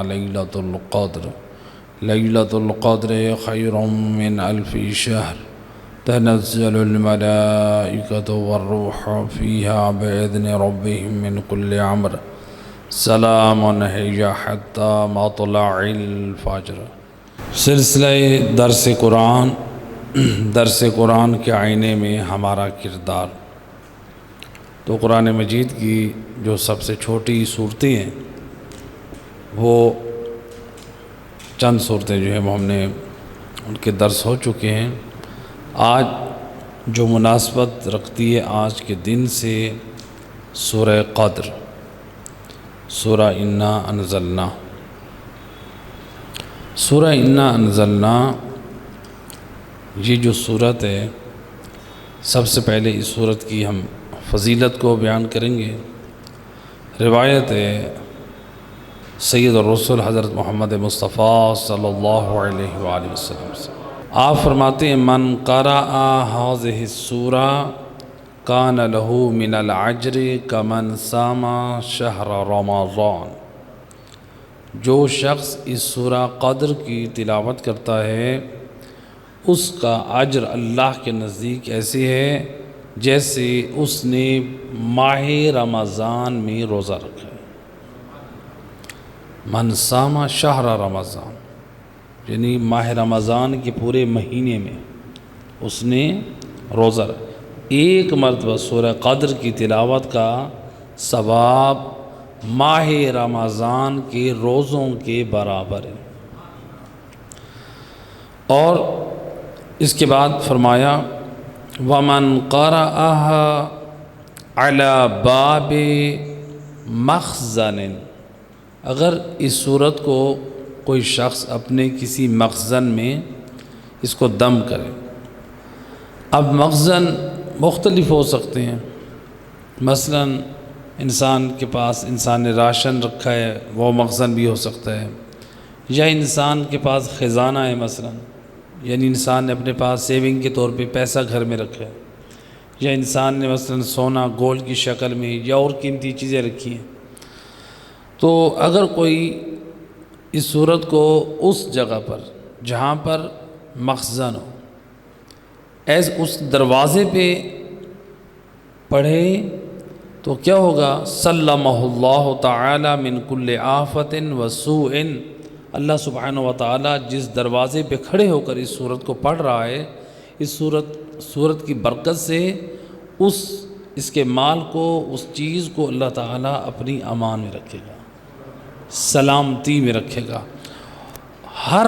ليلة القدر ليلة القدر خير من 1000 شهر تنزل الملائكة والروح فيها بإذن ربهم من كل أمر سلام هي حتى مطلع الفجر۔ سلسلہ درس قرآن کے آئینے میں ہمارا کردار۔ تو قرآن مجید کی جو سب سے چھوٹی صورتیں ہیں وہ چند صورتیں جو ہیں وہ ہم نے ان کے درس ہو چکے ہیں۔ آج جو مناسبت رکھتی ہے آج کے دن سے سورہ قدر، سورہ انا انزلنا۔ سورہ انا انزلنا یہ جو صورت ہے، سب سے پہلے اس صورت کی ہم فضیلت کو بیان کریں گے۔ روایت ہے سید الرسل حضرت محمد مصطفیٰ صلی اللہ علیہ وآلہ وسلم سے، آپ فرماتے ہیں من قرأ هذه السورة كان له من العجر كمن صام شهر رمضان۔ جو شخص اس سورہ قدر کی تلاوت کرتا ہے اس کا اجر اللہ کے نزدیک ایسے ہے جیسے اس نے ماہ رمضان میں روزہ رکھا ہے۔ من صام شہر رمضان یعنی ماہ رمضان کے پورے مہینے میں اس نے روزہ رکھا۔ ایک مرتبہ سورہ قدر کی تلاوت کا ثواب ماہ رمضان کے روزوں کے برابر ہے۔ اور اس کے بعد فرمایا وَمَنْ قَرَأَهَا عَلَى بَابِ مَخْزَنٍ، اگر اس صورت کو کوئی شخص اپنے کسی مخزن میں اس کو دم کرے۔ اب مخزن مختلف ہو سکتے ہیں، مثلا انسان کے پاس انسان نے راشن رکھا ہے وہ مخزن بھی ہو سکتا ہے، یا انسان کے پاس خزانہ ہے مثلا، یعنی انسان نے اپنے پاس سیونگ کے طور پہ پیسہ گھر میں رکھا ہے، یا انسان نے مثلا سونا گولڈ کی شکل میں یا اور قیمتی چیزیں رکھی ہیں۔ تو اگر کوئی اس صورت کو اس جگہ پر جہاں پر مخزن ہو اس دروازے پہ پڑھے تو کیا ہوگا؟ سلمہ اللہ تعالی من کل آفت و سوء، اللہ سبحانہ و تعالی جس دروازے پہ کھڑے ہو کر اس صورت کو پڑھ رہا ہے، اس صورت کی برکت سے اس کے مال کو، اس چیز کو اللہ تعالی اپنی امان میں رکھے گا، سلامتی میں رکھے گا۔ ہر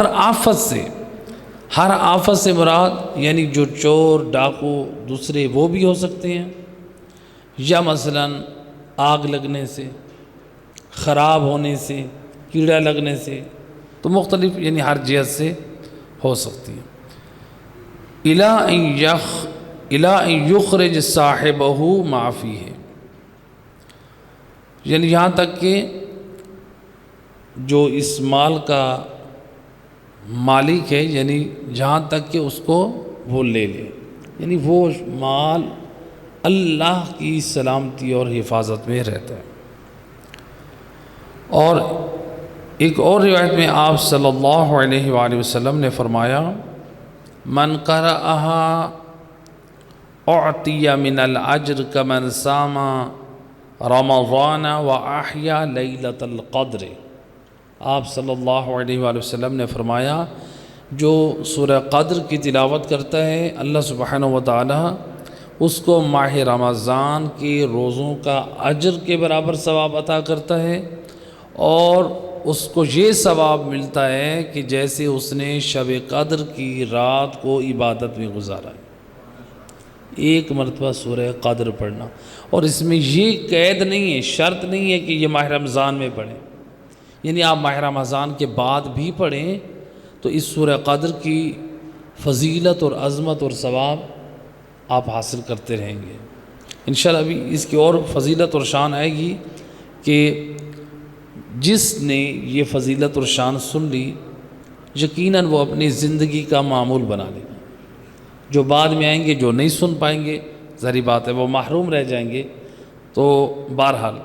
آفت سے مراد یعنی جو چور ڈاکو دوسرے وہ بھی ہو سکتے ہیں، یا مثلا آگ لگنے سے، خراب ہونے سے، کیڑا لگنے سے، تو مختلف یعنی ہر جہت سے ہو سکتی ہے۔ اِلَىٰ أَن يُخْرِجَ صَاحِبَهُ مَا فِيهِ، یعنی یہاں تک کہ جو اس مال کا مالک ہے، یعنی جہاں تک کہ اس کو وہ لے لے، یعنی وہ مال اللہ کی سلامتی اور حفاظت میں رہتا ہے۔ اور ایک اور روایت میں آپ صلی اللہ علیہ وآلہ وسلم نے فرمایا من قرأها اعطی من الأجر كمن صام رمضان وأحیا لیلۃ القدر۔ آپ صلی اللہ علیہ وآلہ وسلم نے فرمایا جو سورہ قدر کی تلاوت کرتا ہے اللہ سبحانہ و تعالی اس کو ماہ رمضان کے روزوں کا اجر کے برابر ثواب عطا کرتا ہے، اور اس کو یہ ثواب ملتا ہے کہ جیسے اس نے شب قدر کی رات کو عبادت میں گزارا ہے۔ ایک مرتبہ سورہ قدر پڑھنا، اور اس میں یہ قید نہیں ہے، شرط نہیں ہے کہ یہ ماہ رمضان میں پڑھیں، یعنی آپ ماہ رمضان کے بعد بھی پڑھیں تو اس سورہ قدر کی فضیلت اور عظمت اور ثواب آپ حاصل کرتے رہیں گے۔ انشاءاللہ ابھی اس کی اور فضیلت اور شان آئے گی کہ جس نے یہ فضیلت اور شان سن لی یقیناً وہ اپنی زندگی کا معمول بنا لے گا۔ جو بعد میں آئیں گے جو نہیں سن پائیں گے ظاہری بات ہے وہ محروم رہ جائیں گے۔ تو بہرحال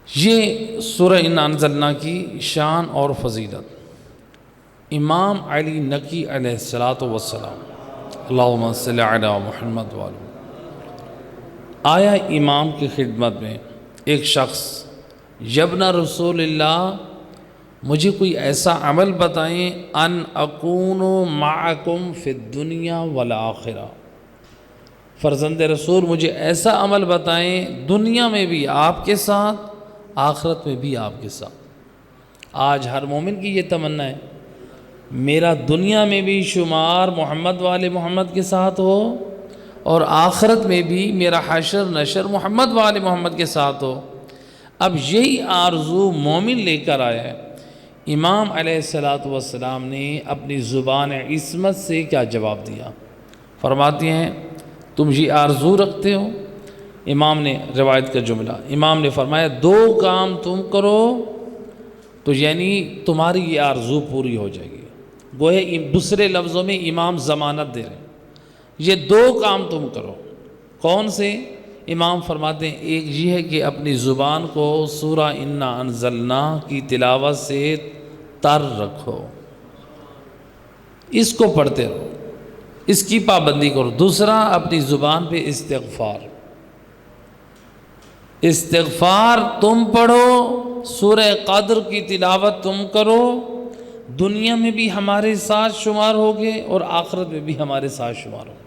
یہ سورہ انا انزلنا کی شان اور فضیلت۔ امام علی نقی علیہ السلام، اللہم صلی علی محمد والو، آیا امام کی خدمت میں ایک شخص، یبنا رسول اللہ، مجھے کوئی ایسا عمل بتائیں ان اکون معکم فی الدنیا والآخرہ، فرزند رسول مجھے ایسا عمل بتائیں دنیا میں بھی آپ کے ساتھ، آخرت میں بھی آپ کے ساتھ۔ آج ہر مومن کی یہ تمنا ہے، میرا دنیا میں بھی شمار محمد والے محمد کے ساتھ ہو، اور آخرت میں بھی میرا حشر نشر محمد والے محمد کے ساتھ ہو۔ اب یہی آرزو مومن لے کر آیا ہے۔ امام علیہ السلام نے اپنی زبان عصمت سے کیا جواب دیا؟ فرماتے ہیں تم یہ آرزو رکھتے ہو؟ امام نے روایت کا جملہ، امام نے فرمایا 2 کام تم کرو تو یعنی تمہاری یہ آرزو پوری ہو جائے گی۔ گویا دوسرے لفظوں میں امام ضمانت دے رہے ہیں، یہ 2 کام تم کرو۔ کون سے؟ امام فرماتے ہیں ایک یہ ہے کہ اپنی زبان کو سورہ انا انزلنا کی تلاوت سے تر رکھو، اس کو پڑھتے رہو، اس کی پابندی کرو۔ دوسرا، اپنی زبان پہ استغفار تم پڑھو، سورہ قدر کی تلاوت تم کرو، دنیا میں بھی ہمارے ساتھ شمار ہوگے اور آخرت میں بھی ہمارے ساتھ شمار ہوگے۔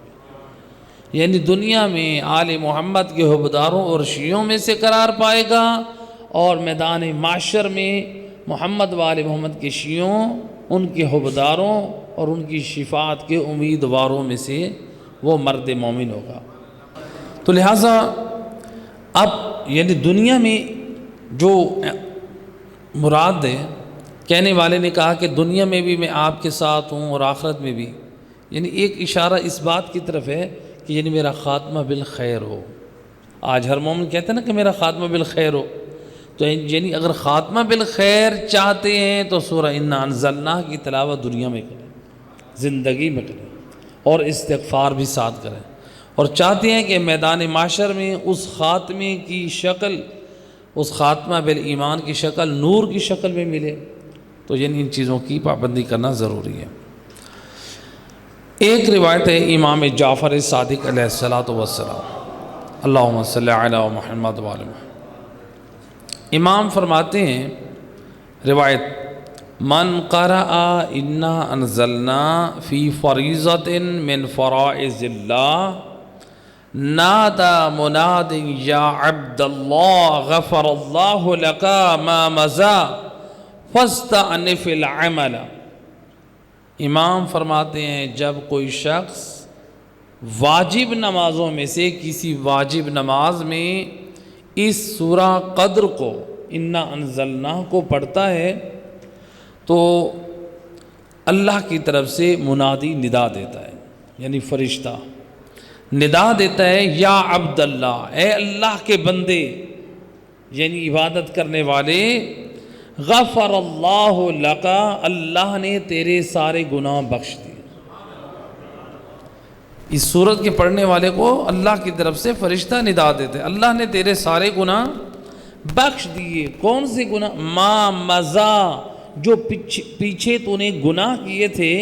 یعنی دنیا میں آل محمد کے حبداروں اور شیعوں میں سے قرار پائے گا، اور میدان معاشر میں محمد والے محمد کے شیعوں، ان کے حبداروں اور ان کی شفاعت کے امیدواروں میں سے وہ مرد مومن ہوگا۔ تو لہٰذا اب یعنی دنیا میں جو مراد ہے، کہنے والے نے کہا کہ دنیا میں بھی میں آپ کے ساتھ ہوں اور آخرت میں بھی، یعنی ایک اشارہ اس بات کی طرف ہے کہ یعنی میرا خاتمہ بالخیر ہو۔ آج ہر مومن کہتے ہیں نا کہ میرا خاتمہ بالخیر ہو، تو یعنی اگر خاتمہ بالخیر چاہتے ہیں تو سورہ انا انزلنا کی تلاوت دنیا میں کریں، زندگی میں کریں، اور استغفار بھی ساتھ کریں، اور چاہتے ہیں کہ میدان معاشر میں اس خاتمے کی شکل، اس خاتمہ بالایمان کی شکل نور کی شکل میں ملے، تو یعنی ان چیزوں کی پابندی کرنا ضروری ہے۔ ایک روایت ہے امام جعفر صادق علیہ السلام، اللہم صلی علی محمد وآل محمد، امام فرماتے ہیں روایت، من قرأ انا انزلنا فی فریضۃ من فرائض اللہ نادى مناد یا عبد اللہ غفر اللہ لک ما مضى فاستأنف العمل۔ امام فرماتے ہیں جب کوئی شخص واجب نمازوں میں سے کسی واجب نماز میں اس سورہ قدر کو، انا انزلنا کو پڑھتا ہے تو اللہ کی طرف سے منادی ندا دیتا ہے، یعنی فرشتہ ندا دیتا ہے، یا عبد اللہ، اے اللہ کے بندے، یعنی عبادت کرنے والے، غفر اللہ لک، اللہ نے تیرے سارے گناہ بخش دیے۔ اس سورت کے پڑھنے والے کو اللہ کی طرف سے فرشتہ ندا دیتے، اللہ نے تیرے سارے گناہ بخش دیے۔ کون سے گناہ؟ ما مضی، جو پیچھے تو نے گناہ کیے تھے،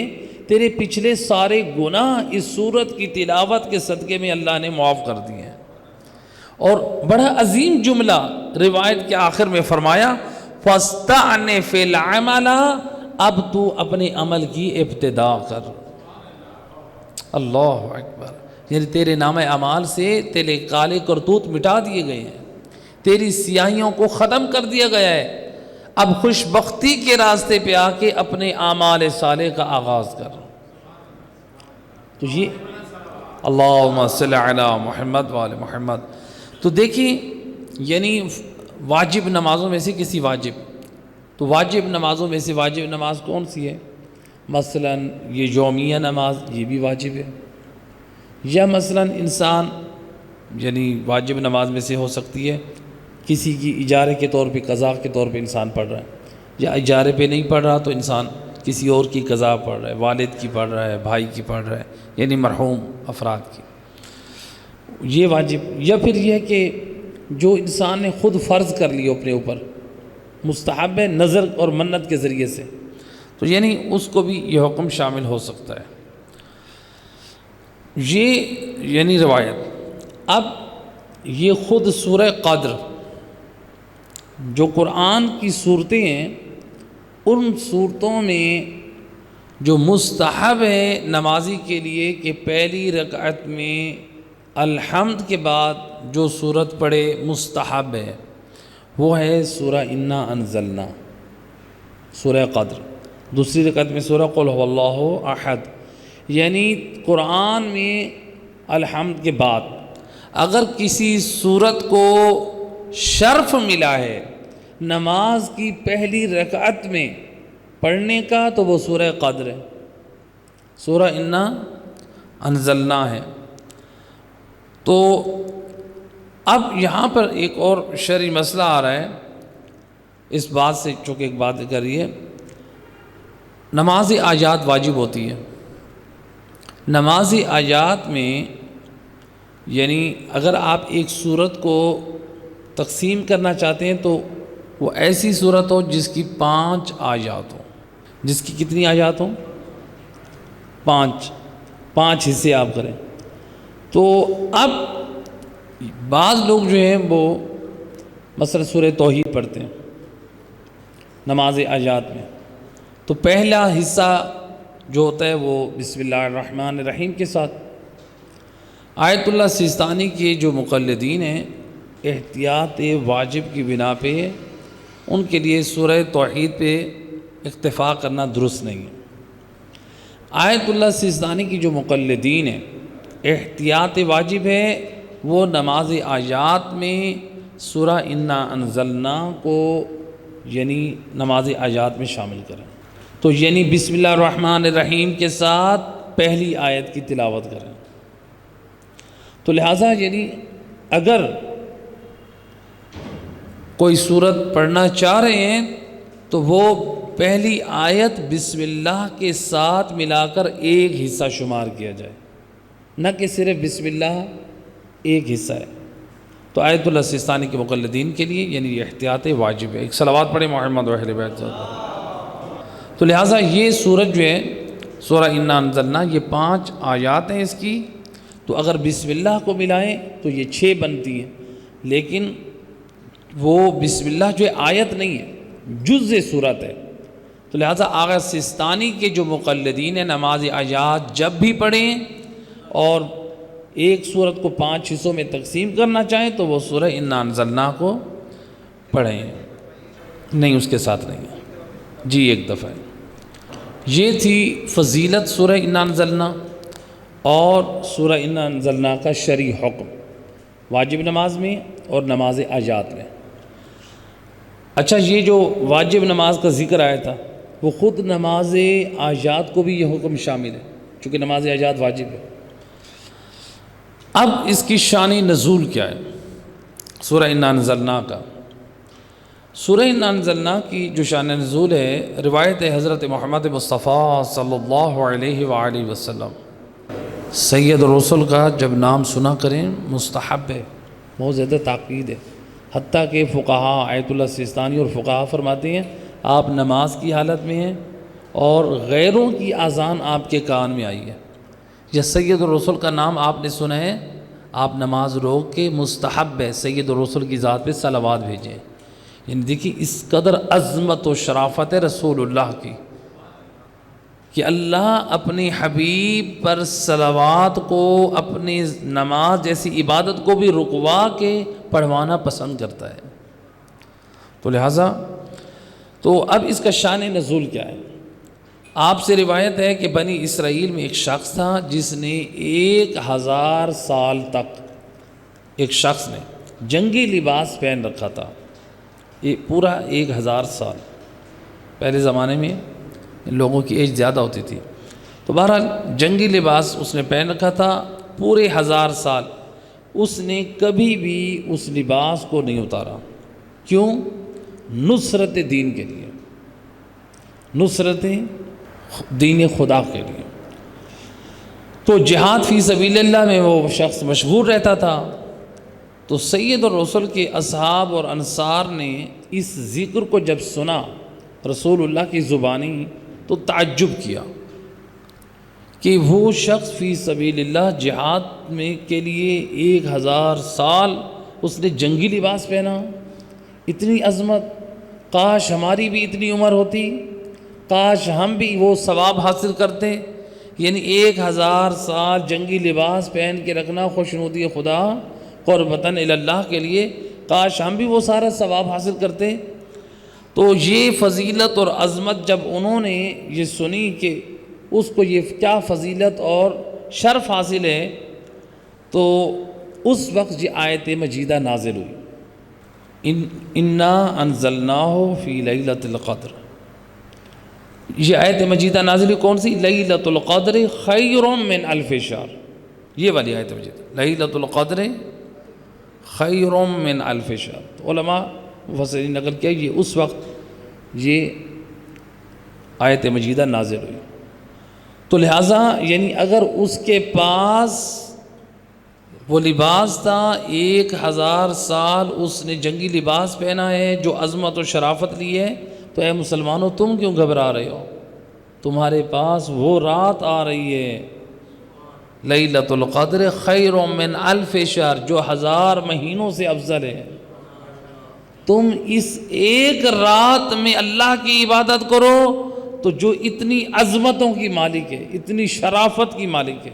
تیرے پچھلے سارے گناہ اس سورت کی تلاوت کے صدقے میں اللہ نے معاف کر دیے ہیں۔ اور بڑا عظیم جملہ روایت کے آخر میں فرمایا، فاستعنف العمل، اب تو اپنے عمل کی ابتدا کر۔ اللہ اکبر، یعنی تیرے نام اعمال سے تیرے کالے کرتوت مٹا دیے گئے ہیں، تیری سیاہیوں کو ختم کر دیا گیا ہے، اب خوش بختی کے راستے پہ آ کے اپنے اعمال صالح کا آغاز کر۔ تو یہ اللہم صلی علی محمد وآل محمد۔ تو دیکھیں یعنی واجب نمازوں میں سے کسی واجب، تو واجب نمازوں میں سے واجب نماز کون سی ہے؟ مثلا یہ یومیہ نماز، یہ بھی واجب ہے، یا مثلا انسان یعنی واجب نماز میں سے ہو سکتی ہے کسی کی اجارے کے طور پہ، قضا کے طور پہ انسان پڑھ رہا ہے، یا اجارے پہ نہیں پڑھ رہا تو انسان کسی اور کی قضا پڑھ رہا ہے، والد کی پڑھ رہا ہے، بھائی کی پڑھ رہا ہے، یعنی مرحوم افراد کی، یہ واجب۔ یا پھر یہ ہے کہ جو انسان نے خود فرض کر لی اپنے اوپر، مستحب ہے نظر اور منت کے ذریعے سے، تو یعنی اس کو بھی یہ حکم شامل ہو سکتا ہے۔ یہ یعنی روایت۔ اب یہ خود سورہ قدر جو قرآن کی صورتیں ہیں، ان صورتوں میں جو مستحب ہے نمازی کے لیے کہ پہلی رکعت میں الحمد کے بعد جو صورت پڑھے مستحب ہے، وہ ہے سورہ انا انزلنا، سورہ قدر۔ دوسری رکعت میں سورہ قل هو اللہ احد۔ یعنی قرآن میں الحمد کے بعد اگر کسی صورت کو شرف ملا ہے نماز کی پہلی رکعت میں پڑھنے کا، تو وہ سورہ قدر ہے، سورہ انا انزلنا ہے۔ تو اب یہاں پر ایک اور شرعی مسئلہ آ رہا ہے اس بات سے، چونکہ ایک بات کریے، نماز آیات واجب ہوتی ہے۔ نماز آیات میں یعنی اگر آپ ایک صورت کو تقسیم کرنا چاہتے ہیں تو وہ ایسی صورت ہو جس کی 5 آیات ہوں۔ جس کی کتنی آیات ہوں؟ 5 حصے آپ کریں۔ تو اب بعض لوگ جو ہیں وہ مثلا سورہ توحید پڑھتے ہیں نماز آیات میں، تو پہلا حصہ جو ہوتا ہے وہ بسم اللہ الرحمن الرحیم کے ساتھ۔ آیت اللہ سیستانی کے جو مقلدین ہیں احتیاط واجب کی بنا پہ ان کے لیے سورہ توحید پہ اکتفا کرنا درست نہیں ہے۔ آیت اللہ سیستانی کی جو مقلدین ہیں احتیاط واجب ہے وہ نماز آیات میں سورہ انا انزلنا کو یعنی نماز آیات میں شامل کریں، تو یعنی بسم اللہ الرحمن الرحیم کے ساتھ پہلی آیت کی تلاوت کریں۔ تو لہٰذا یعنی اگر کوئی صورت پڑھنا چاہ رہے ہیں تو وہ پہلی آیت بسم اللہ کے ساتھ ملا کر ایک حصہ شمار کیا جائے، نہ کہ صرف بسم اللہ ایک حصہ ہے۔ تو آیت اللہ سیستانی کے مقلدین کے لیے یعنی یہ احتیاط واجب ہے۔ ایک صلوات پڑھیں محمد و اہل بیت۔ تو لہٰذا یہ سورت جو ہے سورہ انا انزلنا، یہ 5 آیات ہیں اس کی، تو اگر بسم اللہ کو ملائیں تو یہ 6 بنتی ہیں، لیکن وہ بسم اللہ جو ہے آیت نہیں ہے، جزء صورت ہے۔ تو لہٰذا آغا سیستانی کے جو مقلدین ہیں نماز آیات جب بھی پڑھیں اور ایک صورت کو 5 حصوں میں تقسیم کرنا چاہیں تو وہ سورہ انا انزلنا کو پڑھیں، نہیں اس کے ساتھ نہیں ہے۔ جی ایک دفعہ یہ تھی فضیلت سورہ انا انزلنا اور سورہ انا انزلنا کا شرعی حکم واجب نماز میں اور نماز آیات میں۔ اچھا، یہ جو واجب نماز کا ذکر آیا تھا وہ خود نماز آیات کو بھی یہ حکم شامل ہے، چونکہ نماز آیات واجب ہے۔ اب اس کی شان نزول کیا ہے سورہ انا انزلنا کا؟ سورہ انا انزلنا کی جو شان نزول ہے، روایت حضرت محمد مصطفیٰ صلی اللہ علیہ وآلہ وسلم، سید رسول کا جب نام سنا کریں مستحب ہے، بہت زیادہ تاکید ہے، حتیٰ کہ فقہاء آیت اللہ سیستانی اور فقہاء فرماتے ہیں آپ نماز کی حالت میں ہیں اور غیروں کی اذان آپ کے کان میں آئی ہے یا سید الرسول کا نام آپ نے سنا ہے، آپ نماز روک کے مستحب ہے سید الرسول کی ذات پہ صلوات بھیجیں۔ یعنی دیکھیں اس قدر عظمت و شرافت ہے رسول اللہ کی کہ اللہ اپنے حبیب پر صلوات کو اپنی نماز جیسی عبادت کو بھی رکوا کے پڑھوانا پسند کرتا ہے۔ تو لہٰذا تو اب اس کا شان نزول کیا ہے؟ آپ سے روایت ہے کہ بنی اسرائیل میں ایک شخص تھا جس نے 1000 سال تک ایک شخص نے جنگی لباس پہن رکھا تھا، یہ پورا 1000 سال۔ پہلے زمانے میں لوگوں کی ایج زیادہ ہوتی تھی، تو بہرحال جنگی لباس اس نے پہن رکھا تھا پورے 1000 سال، اس نے کبھی بھی اس لباس کو نہیں اتارا۔ کیوں؟ نصرت دین کے لیے، نصرت دین خدا کے لیے۔ تو جہاد فی سبیل اللہ میں وہ شخص مشغول رہتا تھا، تو سید الرسل کے اصحاب اور انصار نے اس ذکر کو جب سنا رسول اللہ کی زبانی تو تعجب کیا کہ وہ شخص فی سبیل اللہ جہاد میں کے لیے 1000 سال اس نے جنگی لباس پہنا، اتنی عظمت، کاش ہماری بھی اتنی عمر ہوتی، کاش ہم بھی وہ ثواب حاصل کرتے، یعنی 1000 سال جنگی لباس پہن کے رکھنا خوشنودی خدا قربتاً اللہ کے لیے، کاش ہم بھی وہ سارا ثواب حاصل کرتے۔ تو یہ فضیلت اور عظمت جب انہوں نے یہ سنی کہ اس کو یہ کیا فضیلت اور شرف حاصل ہے، تو اس وقت یہ آیت مجیدہ نازل ہوئی، انا انزلناہ فی لیلۃ القدر۔ یہ آیت مجیدہ نازل ہوئی کون سی؟ لیلۃ القدر خیر من الف شہر، یہ والی آیت مجیدہ، لیلۃ القدر خیر من الف شہر۔ تو علماء مفسرین نقل کیا یہ اس وقت یہ آیت مجیدہ نازل ہوئی۔ تو لہٰذا یعنی اگر اس کے پاس وہ لباس تھا، 1000 سال اس نے جنگی لباس پہنا ہے جو عظمت و شرافت لی ہے، تو اے مسلمانوں تم کیوں گھبرا رہے ہو؟ تمہارے پاس وہ رات آ رہی ہے، لیلۃ القدر خیر من الف شہر، جو 1000 مہینوں سے افضل ہے۔ تم اس ایک رات میں اللہ کی عبادت کرو تو جو اتنی عظمتوں کی مالک ہے، اتنی شرافت کی مالک ہے۔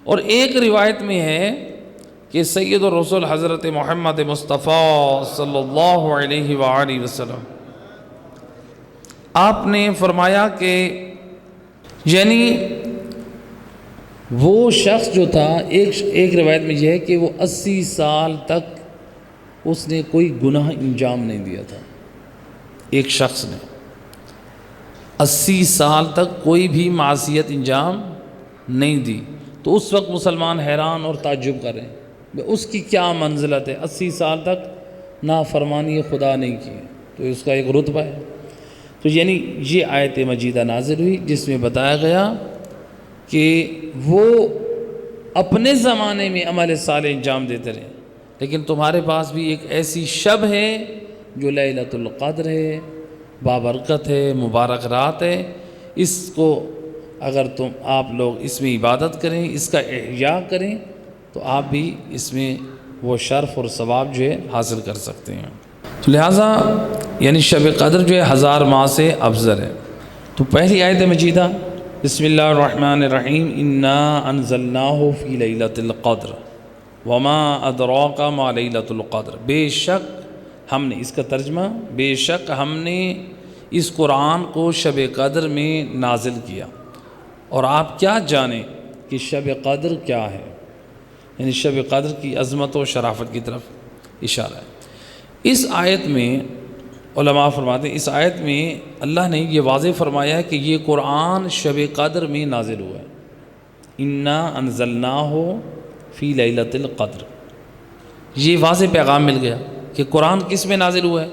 اور ایک روایت میں ہے کہ سید الرسول حضرت محمد مصطفیٰ صلی اللہ علیہ وآلہ وسلم آپ نے فرمایا کہ یعنی وہ شخص جو تھا، ایک روایت میں یہ ہے کہ وہ 80 سال تک اس نے کوئی گناہ انجام نہیں دیا تھا، ایک شخص نے 80 سال تک کوئی بھی معصیت انجام نہیں دی۔ تو اس وقت مسلمان حیران اور تعجب کر رہے ہیں اس کی کیا منزلت ہے، 80 سال تک نافرمانی خدا نہیں کی، تو اس کا ایک رتبہ ہے۔ تو یعنی یہ آیت مجیدہ نازل ہوئی جس میں بتایا گیا کہ وہ اپنے زمانے میں عمل صالح انجام دیتے رہے، لیکن تمہارے پاس بھی ایک ایسی شب ہے جو لیلۃ القدر ہے، بابرکت ہے، مبارک رات ہے، اس کو اگر آپ لوگ اس میں عبادت کریں، اس کا احیاء کریں، تو آپ بھی اس میں وہ شرف اور ثواب جو ہے حاصل کر سکتے ہیں۔ تو لہٰذا یعنی شب قدر جو ہے 1000 ماہ سے افضل ہے۔ تو پہلی آیت مجیدہ بسم اللہ الرحمن الرحیم، انا انزلناہ فی لیلۃ القدر وما ادراک ما لیلۃ القدر، بے شک ہم نے، اس کا ترجمہ بے شک ہم نے اس قرآن کو شب قدر میں نازل کیا، اور آپ کیا جانیں کہ شب قدر کیا ہے، یعنی شب قدر کی عظمت و شرافت کی طرف اشارہ ہے۔ اس آیت میں علماء فرماتے ہیں، اس آیت میں اللہ نے یہ واضح فرمایا ہے کہ یہ قرآن شب قدر میں نازل ہوا ہے، انا انزلناہ فی لیلۃ القدر، یہ واضح پیغام مل گیا کہ قرآن کس میں نازل ہوا ہے؟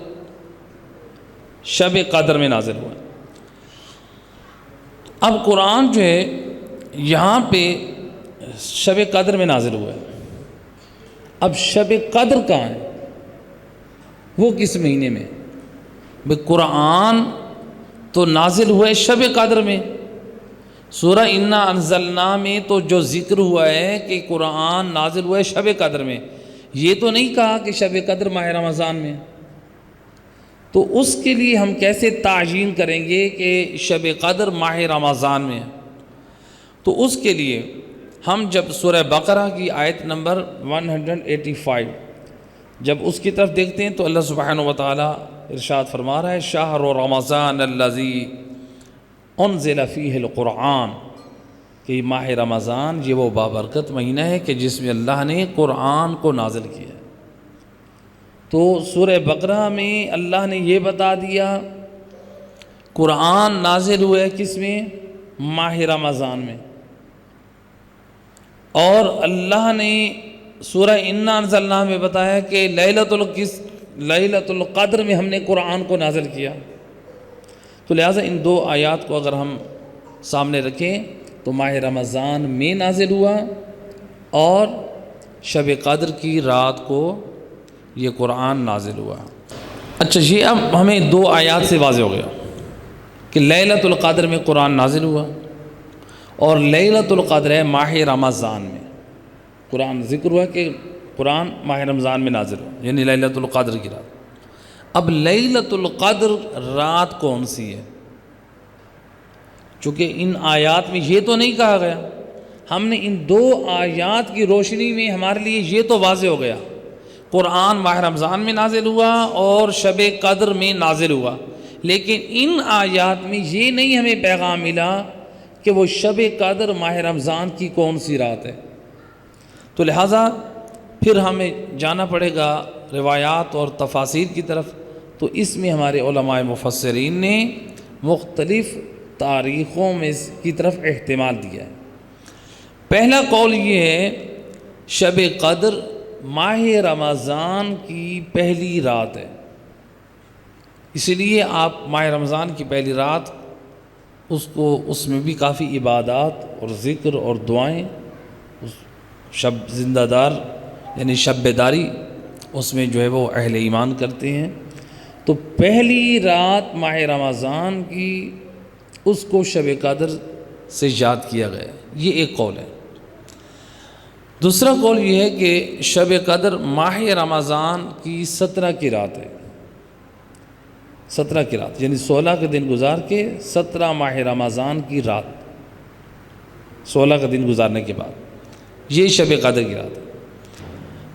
شب قدر میں نازل ہوا ہے۔ اب قرآن جو ہے یہاں پہ شب قدر میں نازل ہوا ہے، اب شب قدر کہاں ہے، وہ کس مہینے میں؟ بھئی قرآن تو نازل ہوا ہے شب قدر میں، سورہ انا انزلنا میں تو جو ذکر ہوا ہے کہ قرآن نازل ہوا ہے شب قدر میں، یہ تو نہیں کہا کہ شب قدر ماہ رمضان میں۔ تو اس کے لیے ہم کیسے تعیین کریں گے کہ شب قدر ماہ رمضان میں ہے؟ تو اس کے لیے ہم جب سورہ بقرہ کی آیت نمبر 185 جب اس کی طرف دیکھتے ہیں تو اللہ سبحانہ و تعالیٰ ارشاد فرما رہا ہے، شہر رمضان الذی انزل فیہ القرآن، کہ ماہ رمضان یہ وہ بابرکت مہینہ ہے کہ جس میں اللہ نے قرآن کو نازل کیا ہے۔ تو سورہ بقرہ میں اللہ نے یہ بتا دیا قرآن نازل ہوا ہے کس میں؟ ماہ رمضان میں، اور اللہ نے سورہ انا انزلنا میں بتایا کہ لیلۃ القدر میں ہم نے قرآن کو نازل کیا۔ تو لہٰذا ان دو آیات کو اگر ہم سامنے رکھیں تو ماہ رمضان میں نازل ہوا اور شب قدر کی رات کو یہ قرآن نازل ہوا۔ اچھا، یہ اب ہمیں 2 آیات سے واضح ہو گیا کہ لیلۃ القدر میں قرآن نازل ہوا، اور لیلۃ القدر ہے ماہ رمضان میں۔ قرآن ذکر ہوا کہ قرآن ماہ رمضان میں نازل ہوا، یعنی لیلۃ القدر کی رات۔ اب لیلۃ القدر رات کون سی ہے؟ چونکہ ان آیات میں یہ تو نہیں کہا گیا، ہم نے ان 2 آیات کی روشنی میں ہمارے لیے یہ تو واضح ہو گیا قرآن ماہ رمضان میں نازل ہوا اور شب قدر میں نازل ہوا، لیکن ان آیات میں یہ نہیں ہمیں پیغام ملا کہ وہ شب قدر ماہ رمضان کی کون سی رات ہے۔ تو لہٰذا پھر ہمیں جانا پڑے گا روایات اور تفاسیر کی طرف، تو اس میں ہمارے علماء مفسرین نے مختلف تاریخوں میں کی طرف احتمال دیا ہے۔ پہلا قول یہ ہے شب قدر ماہ رمضان کی پہلی رات ہے، اس لیے آپ ماہ رمضان کی پہلی رات اس میں بھی کافی عبادات اور ذکر اور دعائیں، شب زندہ دار یعنی شب بیداری اس میں جو ہے وہ اہل ایمان کرتے ہیں۔ تو پہلی رات ماہ رمضان کی اس کو شب قدر سے یاد کیا گیا، یہ ایک قول ہے۔ دوسرا قول یہ ہے کہ شب قدر ماہ رمضان کی 17 کی رات ہے، 17 کی رات یعنی 16 کے دن گزار کے 17 ماہ رمضان کی رات، 16 کا دن گزارنے کے بعد یہ شب قدر کی رات ہے۔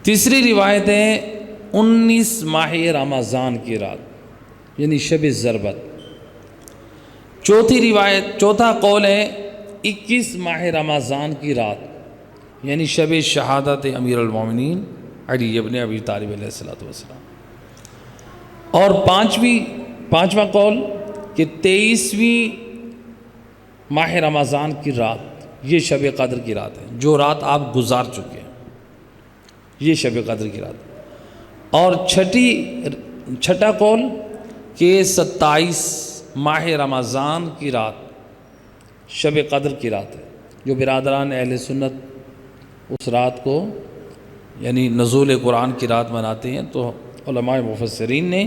تیسری روایت ہے 19 ماہ رمضان کی رات یعنی شب ضربت۔ چوتھا قول ہے 21 ماہ رمضان کی رات یعنی شب شہادت امیر المومنین علی ابن ابی طالب علیہ السلام۔ اور پانچواں قول کہ 23ویں ماہ رمضان کی رات یہ شب قدر کی رات ہے، جو رات آپ گزار چکے ہیں، یہ شب قدر کی رات ہے۔ اور چھٹا قول کہ 27 ماہ رمضان کی رات شب قدر کی رات ہے، جو برادران اہل سنت اس رات کو یعنی نزول قرآن کی رات مناتے ہیں، تو علماء مفسرین نے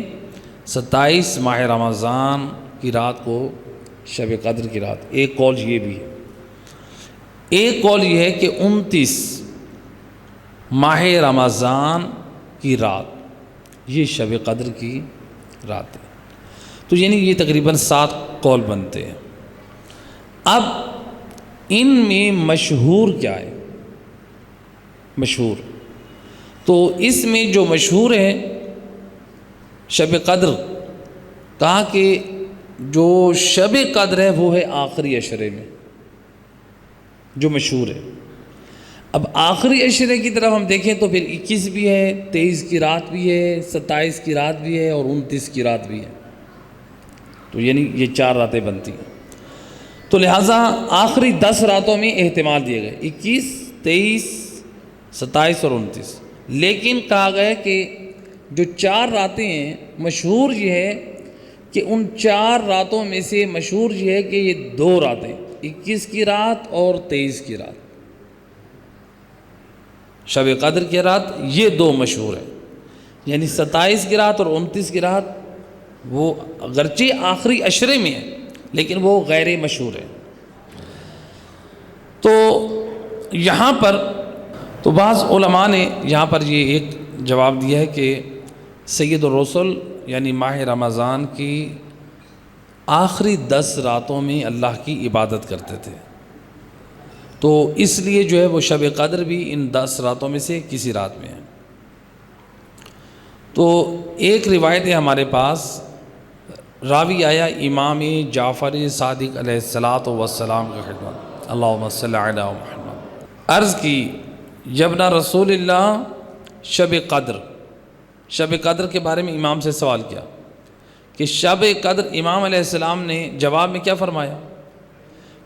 27 ماہ رمضان کی رات کو شب قدر کی رات، ایک قول یہ بھی ہے۔ ایک قول یہ ہے کہ 29 ماہ رمضان کی رات یہ شب قدر کی رات ہے۔ تو یعنی یہ تقریباً 7 قول بنتے ہیں۔ اب ان میں مشہور کیا ہے؟ مشہور تو اس میں جو مشہور ہے شب قدر، کہا کہ جو شب قدر ہے وہ ہے آخری عشرے میں، جو مشہور ہے۔ اب آخری عشرے کی طرف ہم دیکھیں تو پھر 21 بھی ہے، 23 کی رات بھی ہے، 27 کی رات بھی ہے اور 29 کی رات بھی ہے، تو یعنی یہ 4 راتیں بنتی ہیں۔ تو لہٰذا آخری 10 راتوں میں احتمال دیے گئے 21، 23، 27 اور 29، لیکن کہا گیا کہ جو 4 راتیں ہیں مشہور یہ ہے کہ ان 4 راتوں میں سے مشہور یہ ہے کہ یہ 2 راتیں 21 کی رات اور 23 کی رات شب قدر کی رات، یہ 2 مشہور ہیں، یعنی 27 کی رات اور 29 کی رات وہ اگرچہ آخری عشرے میں ہے لیکن وہ غیر مشہور ہے۔ تو یہاں پر تو بعض علماء نے یہاں پر یہ ایک جواب دیا ہے کہ سید الرسل یعنی ماہ رمضان کی آخری 10 راتوں میں اللہ کی عبادت کرتے تھے، تو اس لیے جو ہے وہ شب قدر بھی ان 10 راتوں میں سے کسی رات میں ہے۔ تو ایک روایت ہے ہمارے پاس، راوی آیا امام جعفر صادق علیہ السلام کی خدمت، اللہم صلی علی محمد، عرض کی یبنا رسول اللہ شب قدر کے بارے میں امام سے سوال کیا کہ شب قدر، امام علیہ السلام نے جواب میں کیا فرمایا